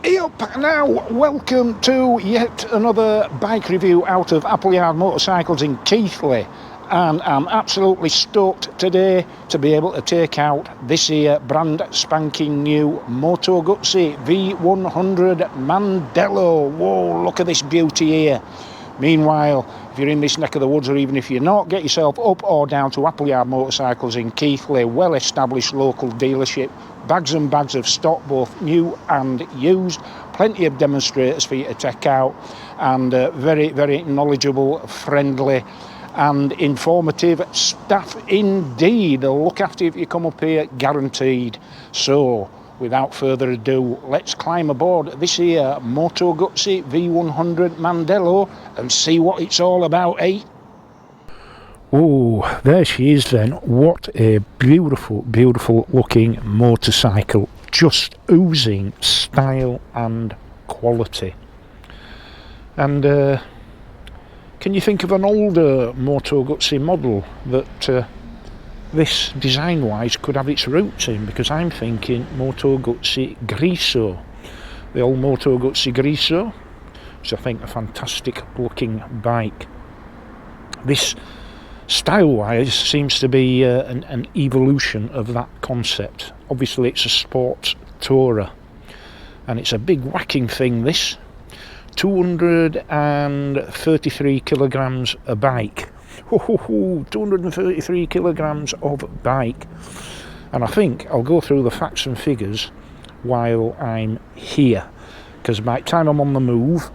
Hey up now, welcome to yet another bike review out of Appleyard Motorcycles in Keighley, and I'm absolutely stoked today to be able to take out this here brand spanking new Moto Guzzi V100 Mandello. Whoa, look at this beauty here. Meanwhile, if you're in this neck of the woods, or even if you're not, get yourself up or down to Appleyard Motorcycles in Keighley, well-established local dealership, bags and bags of stock, both new and used, plenty of demonstrators for you to check out, and very, very knowledgeable, friendly and informative staff indeed. They'll look after you if you come up here, guaranteed. So, without further ado, let's climb aboard this here Moto Guzzi V100 Mandello and see what it's all about, eh? Oh, there she is then. What a beautiful, beautiful looking motorcycle. Just oozing style and quality. And can you think of an older Moto Guzzi model that this design-wise could have its roots in? Because I'm thinking Moto Guzzi Grigio. The old Moto Guzzi Grigio, which I think a fantastic looking bike. This style-wise seems to be an evolution of that concept. Obviously it's a sports tourer, and it's a big whacking thing, this. 233 kilograms a bike. 233 kilograms of bike. And I think I'll go through the facts and figures while I'm here, because by the time I'm on the move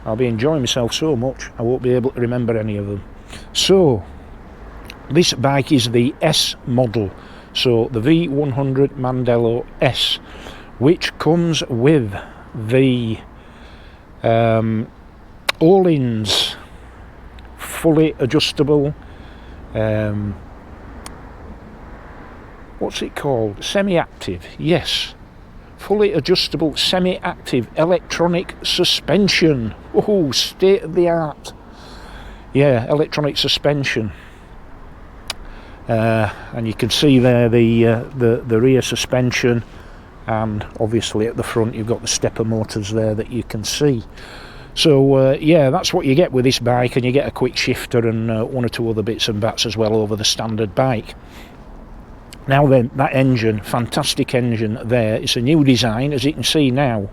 I'll be enjoying myself so much I won't be able to remember any of them. So this bike is the S model, so the V100 Mandello S, which comes with the Öhlins fully adjustable, what's it called? Semi-active, yes. Fully adjustable, semi-active electronic suspension. Oh, state of the art. Yeah, electronic suspension. And you can see there the rear suspension, and obviously at the front you've got the stepper motors there that you can see. So yeah, that's what you get with this bike, and you get a quick shifter and one or two other bits and bats as well over the standard bike. Now then, that engine, fantastic engine there. It's a new design, as you can see now.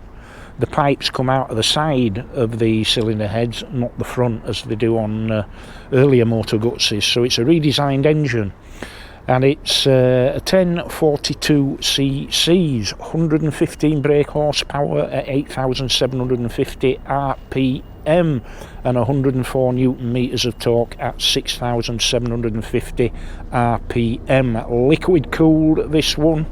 The pipes come out of the side of the cylinder heads, not the front as they do on earlier Moto Guzzis. So it's a redesigned engine, and it's a 1042 cc's, 115 brake horsepower at 8,750 RPM, and 104 newton meters of torque at 6,750 RPM. Liquid cooled, this one.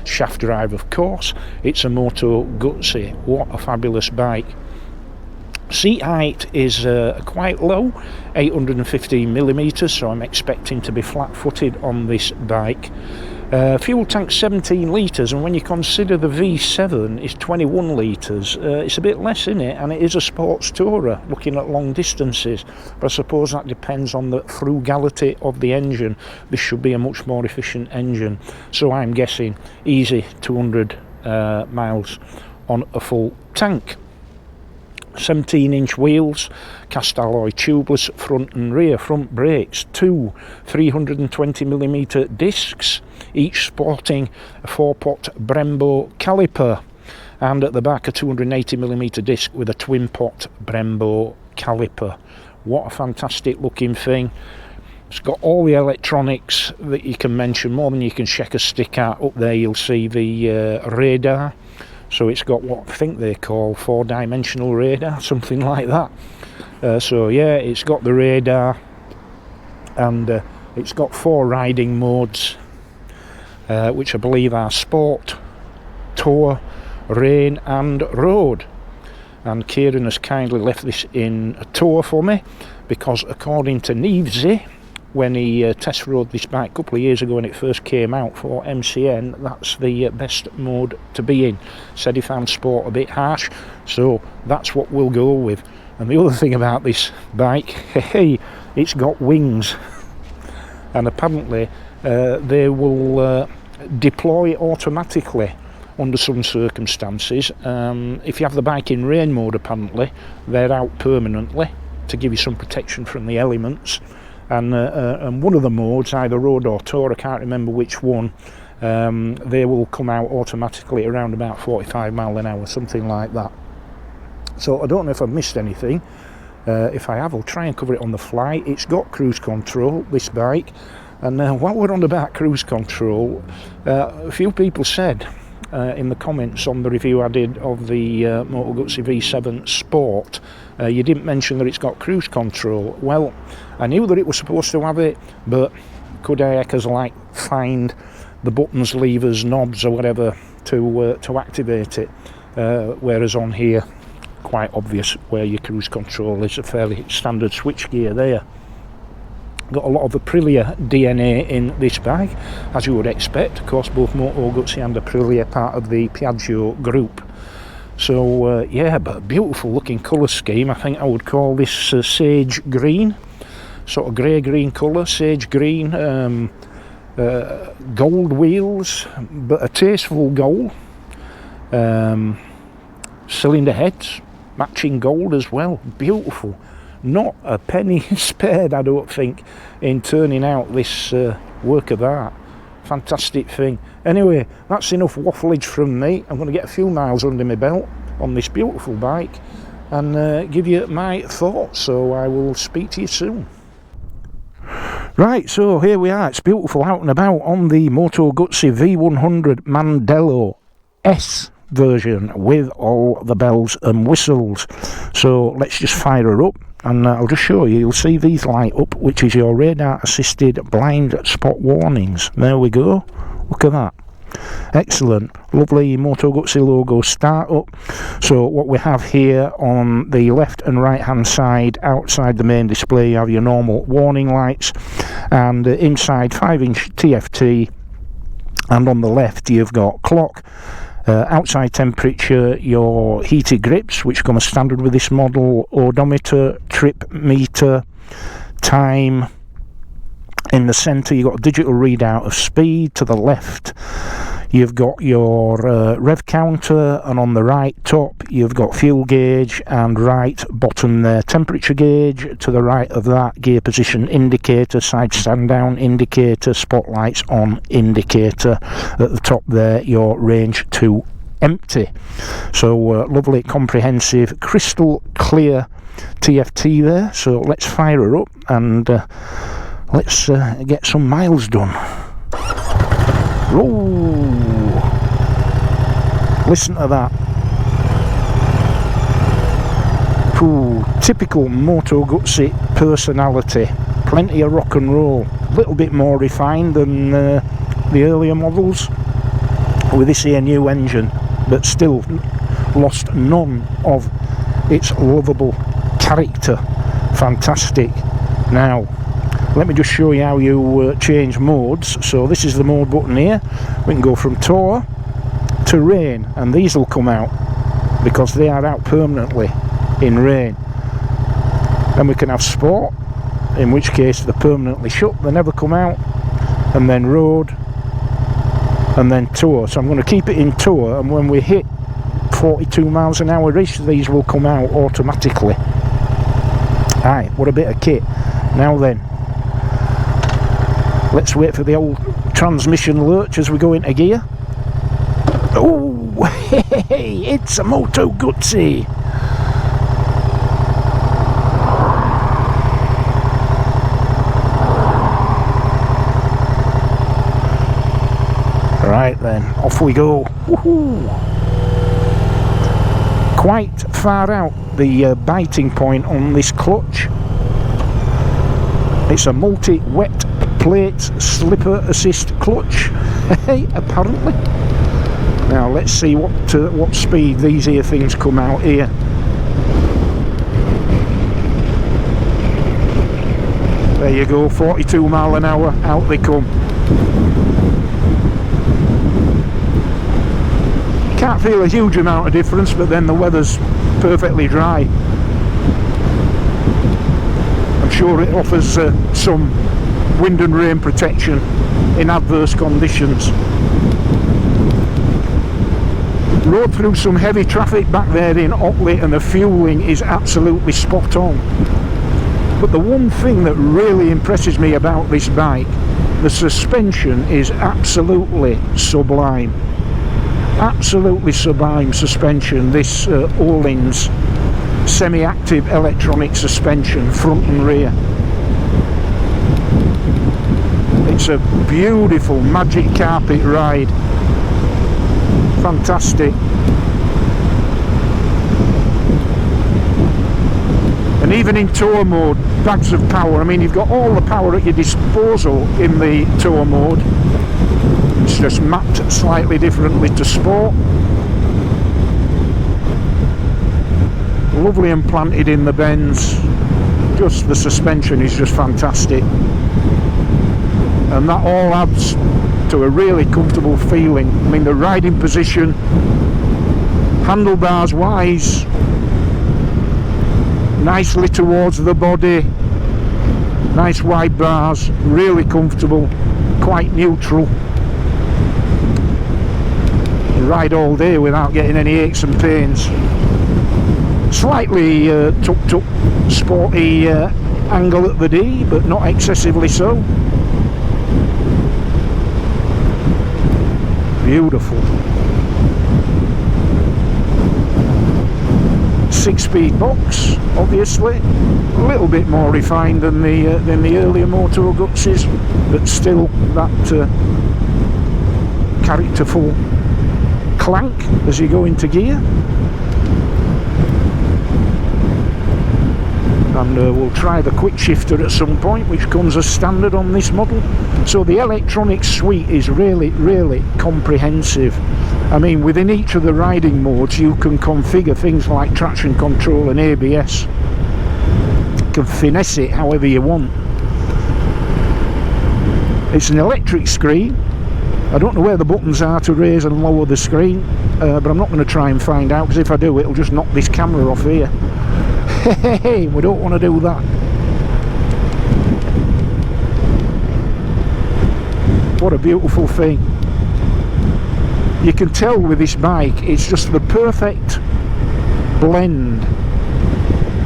Shaft drive, of course. It's a Moto Guzzi. What a fabulous bike. Seat height is quite low, 815 millimeters, so I'm expecting to be flat-footed on this bike. Fuel tank 17 litres, and when you consider the V7 is 21 litres, it's a bit less, isn't it? And it is a sports tourer, looking at long distances, but I suppose that depends on the frugality of the engine. This should be a much more efficient engine, so I'm guessing easy 200 miles on a full tank. 17-inch wheels, cast alloy tubeless front and rear, front brakes, two 320mm discs, each sporting a 4-pot Brembo caliper, and at the back a 280mm disc with a twin-pot Brembo caliper. What a fantastic looking thing. It's got all the electronics that you can mention, more than you can shake a stick at. Up there you'll see the radar. So it's got what I think they call 4-dimensional radar, something like that. So yeah, it's got the radar, and it's got 4 riding modes, which I believe are Sport, Tour, Rain and Road. And Kieran has kindly left this in a Tour for me, because according to Nivesy, when he test rode this bike a couple of years ago when it first came out for MCN, that's the best mode to be in. Said he found Sport a bit harsh, so that's what we'll go with. And the other thing about this bike, hey, it's got wings, and apparently they will deploy automatically under some circumstances. If you have the bike in rain mode, apparently they're out permanently to give you some protection from the elements, and one of the modes, either road or tour, I can't remember which one, they will come out automatically around about 45 mile an hour, something like that. So I don't know if I've missed anything. If I have, I'll try and cover it on the fly. It's got cruise control, this bike. And while we're on about cruise control, a few people said in the comments on the review I did of the Moto Guzzi V7 Sport, you didn't mention that it's got cruise control. Well, I knew that it was supposed to have it, but could I find the buttons, levers, knobs or whatever to activate it, whereas on here, quite obvious where your cruise control is, a fairly standard switch gear there. Got a lot of Aprillia DNA in this bike, as you would expect. Of course, both Moto Guzzi and Aprillia are part of the Piaggio group. So yeah, but beautiful looking colour scheme. I think I would call this sage green, sort of grey-green colour, sage green, gold wheels, but a tasteful gold. Cylinder heads, matching gold as well, beautiful. Not a penny spared, I don't think, in turning out this work of art. Fantastic thing. Anyway, that's enough wafflage from me. I'm going to get a few miles under my belt on this beautiful bike and give you my thoughts, so I will speak to you soon. Right, so here we are. It's beautiful out and about on the Moto Guzzi V100 Mandello S version with all the bells and whistles. So let's just fire her up and I'll just show you. You'll see these light up, which is your radar assisted blind spot warnings. There we go, look at that. Excellent, lovely Moto Guzzi logo start up. So what we have here on the left and right hand side, outside the main display, you have your normal warning lights, and inside 5-inch TFT, and on the left you've got clock, outside temperature, your heated grips, which come as standard with this model, odometer, trip meter, time. In the centre you've got a digital readout of speed. To the left you've got your rev counter, and on the right top you've got fuel gauge, and right bottom there temperature gauge. To the right of that, gear position indicator, side stand down indicator, spotlights on indicator. At the top there, your range to empty. So lovely, comprehensive, crystal clear TFT there. So let's fire her up and let's get some miles done. Roll! Listen to that. Ooh, typical Moto Guzzi personality. Plenty of rock and roll. A little bit more refined than the earlier models with this here new engine, but still lost none of its lovable character. Fantastic. Now, let me just show you how you change modes. So this is the mode button here. We can go from tour to rain, and these will come out because they are out permanently in rain. Then we can have sport, in which case they're permanently shut, they never come out, and then road, and then tour. So I'm going to keep it in tour, and when we hit 42 miles an hour ish, these will come out automatically. Aye, what a bit of kit. Now then, let's wait for the old transmission lurch as we go into gear. Oh, hey, it's a Moto Guzzi. Right then, off we go. Woohoo! Quite far out, the biting point on this clutch. It's a multi-wet plate slipper assist clutch, apparently. Now let's see what speed these here things come out here. There you go, 42 mile an hour, out they come. Can't feel a huge amount of difference, but then the weather's perfectly dry. I'm sure it offers some wind and rain protection in adverse conditions. Rode through some heavy traffic back there in Otley, and the fueling is absolutely spot on. But the one thing that really impresses me about this bike, the suspension is absolutely sublime. Absolutely sublime suspension. This Öhlins semi-active electronic suspension, front and rear. It's a beautiful magic carpet ride. Fantastic. And even in tour mode, bags of power. I mean, you've got all the power at your disposal in the tour mode. It's just mapped slightly differently to sport. Lovely implanted in the bends. Just the suspension is just fantastic. And that all adds to a really comfortable feeling. I mean, the riding position, handlebars wise, nicely towards the body, nice wide bars, really comfortable, quite neutral. You ride all day without getting any aches and pains. Slightly tucked up, sporty angle at the D, but not excessively so. Beautiful. 6-speed box, obviously, a little bit more refined than the earlier Moto Guzzis, but still that characterful clank as you go into gear. And we'll try the quick shifter at some point, which comes as standard on this model. So the electronic suite is really, really comprehensive. I mean, within each of the riding modes you can configure things like traction control and ABS. You can finesse it however you want. It's an electric screen. I don't know where the buttons are to raise and lower the screen, but I'm not going to try and find out, because if I do, it'll just knock this camera off here. Hey, we don't want to do that. What a beautiful thing. You can tell with this bike, it's just the perfect blend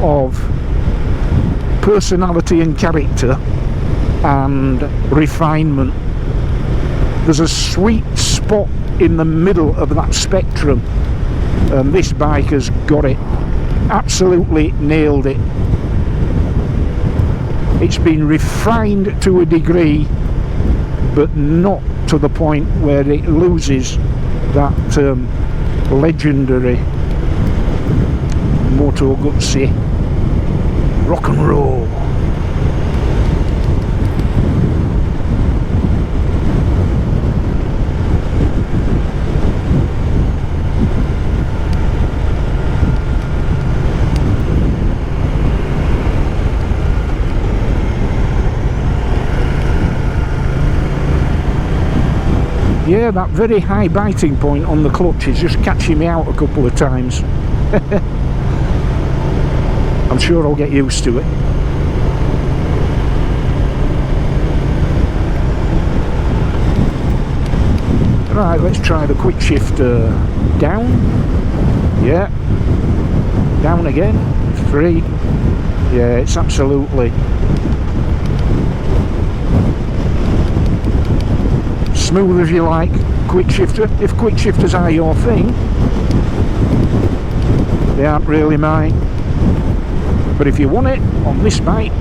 of personality and character and refinement. There's a sweet spot in the middle of that spectrum, and this bike has got it. Absolutely nailed it. It's been refined to a degree, but not to the point where it loses that legendary Moto Guzzi rock and roll. Yeah, that very high biting point on the clutch is just catching me out a couple of times. I'm sure I'll get used to it. Right, let's try the quick shift down. Yeah. Down again. 3. Yeah, it's absolutely smooth as you like. Quick shifter, if quick shifters are your thing. They aren't really mine, but if you want it on this bike,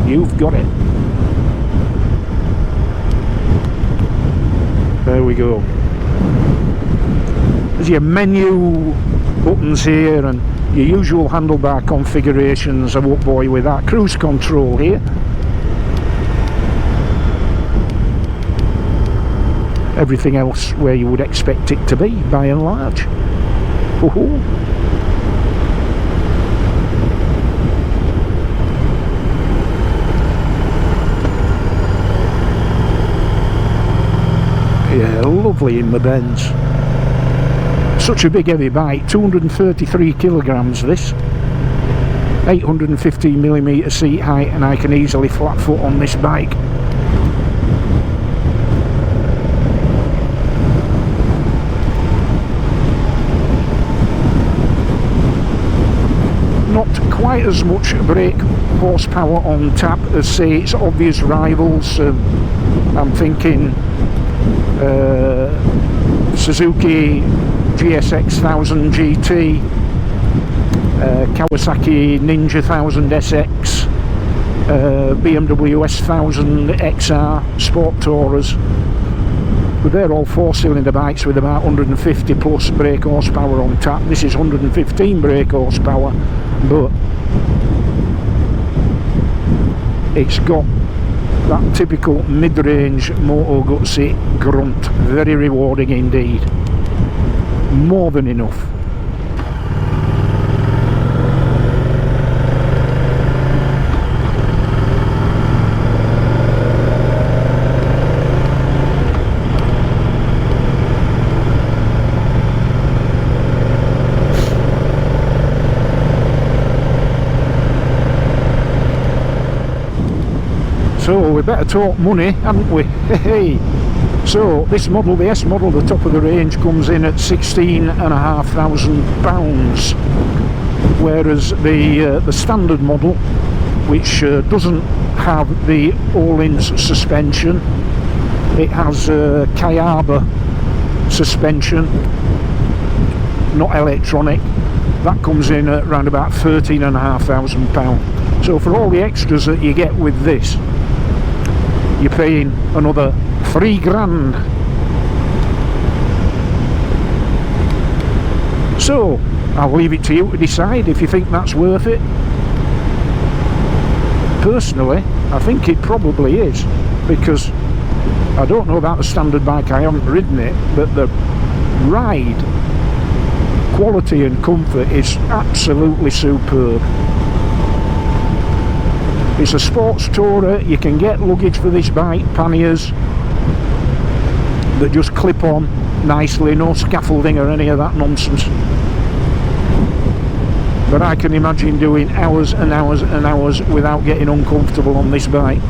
you've got it. There we go. There's your menu buttons here and your usual handlebar configurations. I won't bore you with that. Cruise control here. Everything else where you would expect it to be, by and large. Ooh. Yeah, lovely in the bends. Such a big heavy bike, 233 kilograms this. 815mm seat height, and I can easily flat foot on this bike. as much brake horsepower on tap as, say, its obvious rivals. I'm thinking Suzuki GSX 1000 GT, Kawasaki Ninja 1000 SX, BMW S1000 XR Sport Tourers, but they're all 4-cylinder bikes with about 150 plus brake horsepower on tap. This is 115 brake horsepower, but it's got that typical mid-range Moto Guzzi grunt. Very rewarding indeed. More than enough. So we better talk money, hadn't we? Hey. So this model, the S model, the top of the range, comes in at £16,500, whereas the standard model, which doesn't have the Öhlins suspension, it has Kayaba suspension, not electronic, that comes in at around about £13,500. So for all the extras that you get with this, you're paying another £3,000. So I'll leave it to you to decide if you think that's worth it. Personally, I think it probably is, because I don't know about the standard bike, I haven't ridden it, but the ride quality and comfort is absolutely superb. It's a sports tourer. You can get luggage for this bike, panniers that just clip on nicely, no scaffolding or any of that nonsense. But I can imagine doing hours and hours and hours without getting uncomfortable on this bike.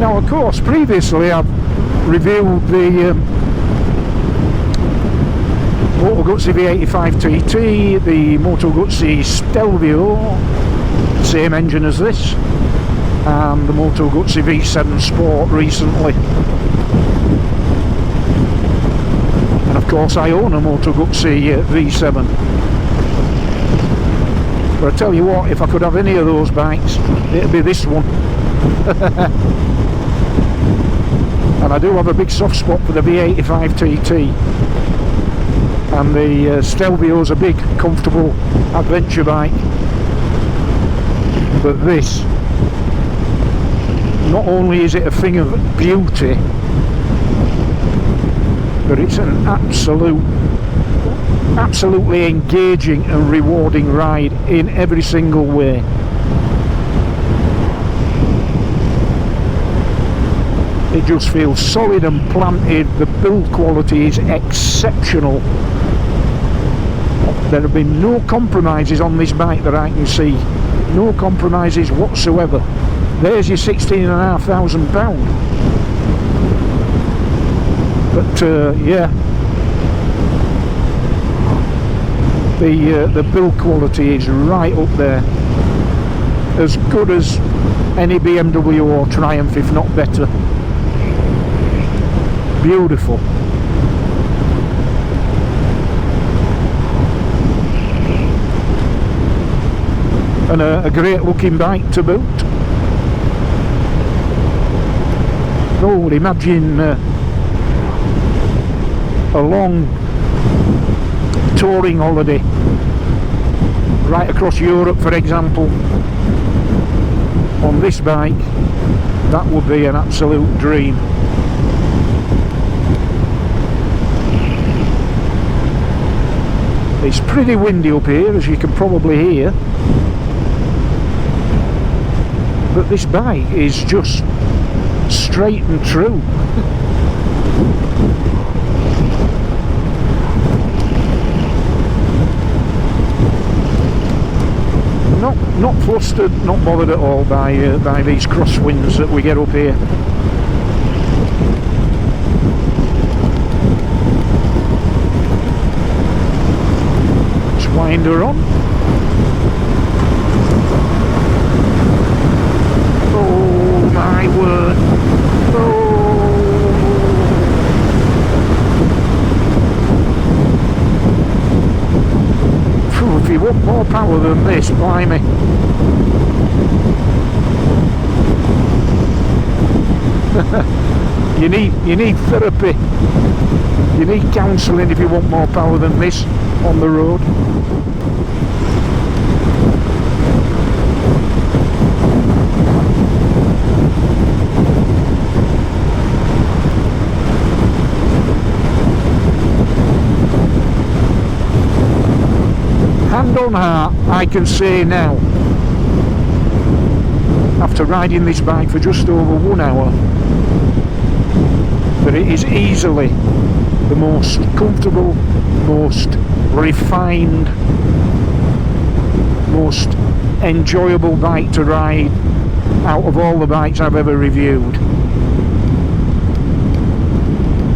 Now, of course, previously I've reviewed the Moto Guzzi V85 TT, the Moto Guzzi Stelvio, same engine as this, and the Moto Guzzi V7 Sport recently. And of course I own a Moto Guzzi V7. But I tell you what, if I could have any of those bikes, it'd be this one. And I do have a big soft spot for the V85 TT, and the Stelvio's a big, comfortable adventure bike. But this, not only is it a thing of beauty, but it's an absolutely engaging and rewarding ride in every single way. It just feels solid and planted. The build quality is exceptional. There have been no compromises on this bike that I can see. No compromises whatsoever. There's your £16,500. But yeah, the build quality is right up there. As good as any BMW or Triumph, if not better. Beautiful. And a great looking bike to boot. Oh, imagine a long touring holiday right across Europe, for example, on this bike, that would be an absolute dream. It's pretty windy up here, as you can probably hear, but this bike is just straight and true. Not flustered, not bothered at all by these crosswinds that we get up here. Let's wind her on. Oh my word! Oh. If you want more power than this, blimey. you need therapy. You need counselling if you want more power than this on the road. Hand on heart, I can say now, after riding this bike for just over 1 hour, that it is easily the most comfortable, most refined, most enjoyable bike to ride out of all the bikes I've ever reviewed.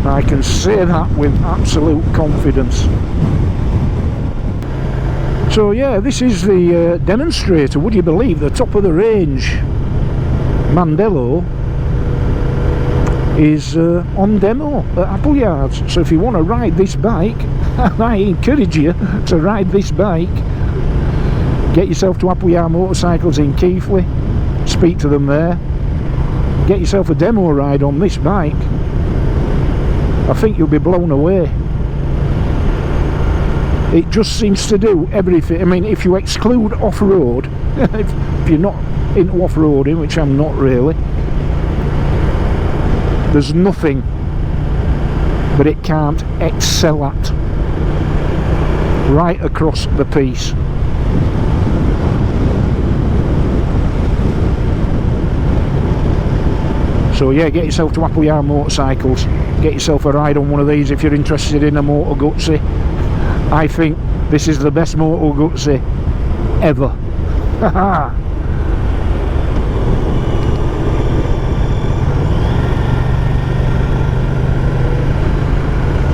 I can say that with absolute confidence. So yeah, this is the demonstrator. Would you believe the top of the range Mandello is on demo at Appleyard. So if you want to ride this bike, I encourage you to ride this bike. Get yourself to Appleyard Motorcycles in Keighley, speak to them there, get yourself a demo ride on this bike. I think you'll be blown away. It just seems to do everything. I mean, if you exclude off-road, if you're not into off-roading, which I'm not really, there's nothing that it can't excel at right across the piece. So yeah, get yourself to Appleyard Motorcycles, get yourself a ride on one of these if you're interested in a Moto Guzzi. I think this is the best Moto Guzzi ever.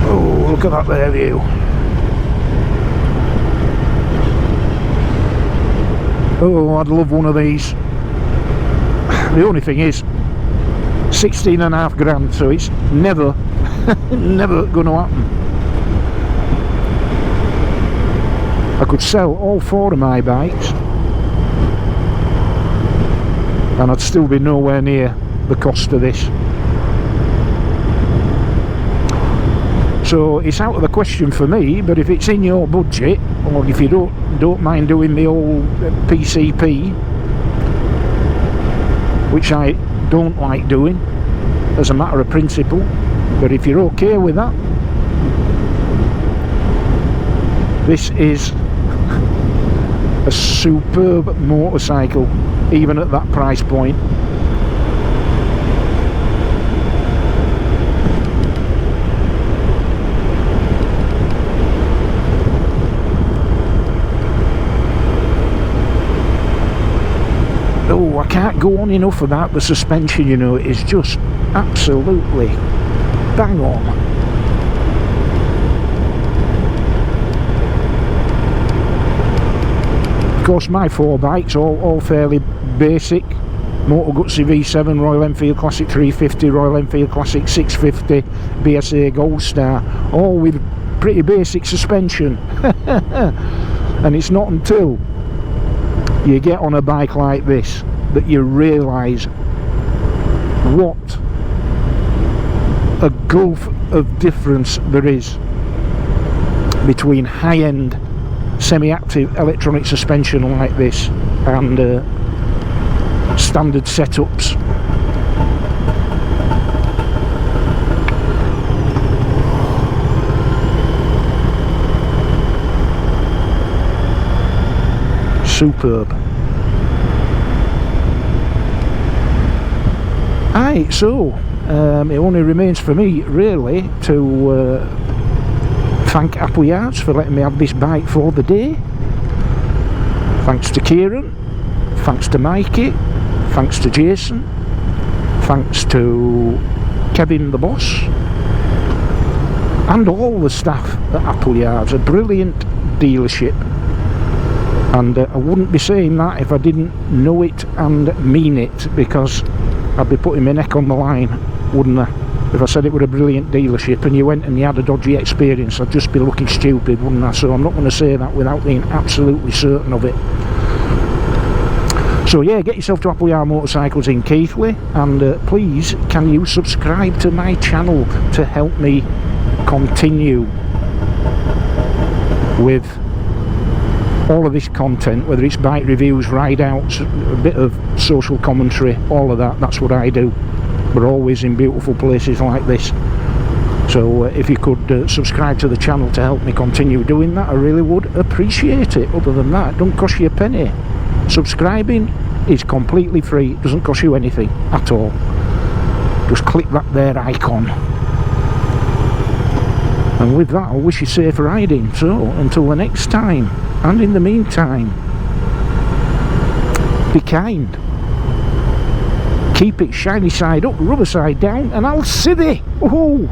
Oh, look at that there view. Oh, I'd love one of these. The only thing is 16.5 grand, so it's never never going to happen. I could sell all 4 of my bikes and I'd still be nowhere near the cost of this. So it's out of the question for me, but if it's in your budget, or if you don't mind doing the old PCP, which I don't like doing as a matter of principle, but if you're okay with that, this is a superb motorcycle, even at that price point. Oh, I can't go on enough about the suspension, you know, it is just absolutely bang on. Of course, my 4 bikes, all fairly basic. Moto Guzzi V7, Royal Enfield Classic 350, Royal Enfield Classic 650, BSA Goldstar, all with pretty basic suspension. And it's not until you get on a bike like this that you realise what a gulf of difference there is. between high-end semi-active electronic suspension like this and standard setups. Superb. Aye, so it only remains for me really to thank Appleyards for letting me have this bike for the day. Thanks to Kieran, thanks to Mikey, thanks to Jason, thanks to Kevin the boss, and all the staff at Appleyards. A brilliant dealership. And I wouldn't be saying that if I didn't know it and mean it, because I'd be putting my neck on the line, wouldn't I? If I said it were a brilliant dealership and you went and you had a dodgy experience, I'd just be looking stupid, wouldn't I? So I'm not going to say that without being absolutely certain of it. So yeah, get yourself to Appleyard Motorcycles in Keighley, and please can you subscribe to my channel to help me continue with all of this content, whether it's bike reviews, ride outs, a bit of social commentary, all of that. That's what I do. We're always in beautiful places like this. So if you could subscribe to the channel to help me continue doing that, I really would appreciate it. Other than that, it don't cost you a penny. Subscribing is completely free. It doesn't cost you anything at all. Just click that there icon. And with that, I'll wish you safe riding. So until the next time, and in the meantime, be kind, keep it shiny side up, rubber side down, and I'll see thee. Oh.